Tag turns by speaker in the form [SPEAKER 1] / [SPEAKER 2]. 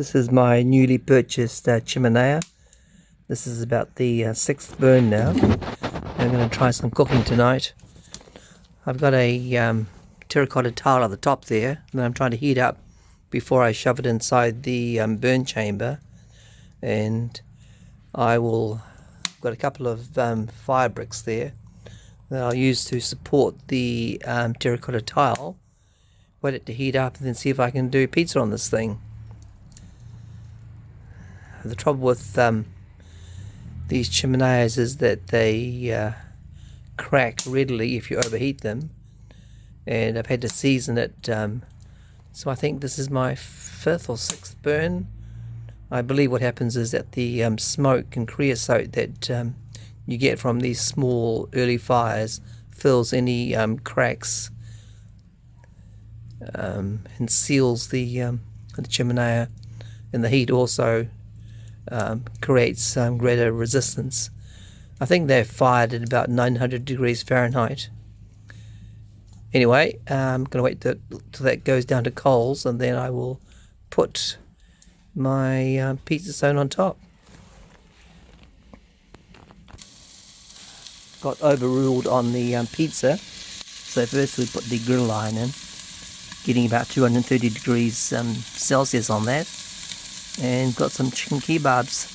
[SPEAKER 1] This is my newly purchased Chiminea. This is about the 6th burn now. I'm going to try some cooking tonight. I've got a terracotta tile at the top there that I'm trying to heat up before I shove it inside the burn chamber. And got a couple of fire bricks there that I'll use to support the terracotta tile. Wait it to heat up and then see if I can do pizza on this thing. The trouble with these chimeneas is that they crack readily if you overheat them, and I've had to season it, so I think this is my 5th or 6th burn. I believe what happens is that the smoke and creosote that you get from these small early fires fills any cracks and seals the chiminea, and the heat also creates greater resistance. I think they're fired at about 900 degrees Fahrenheit. Anyway, I'm going to wait till that goes down to coals, and then I will put my pizza stone on top. Got overruled on the pizza, so first we put the griddle iron in, getting about 230 degrees Celsius on that, and got some chicken kebabs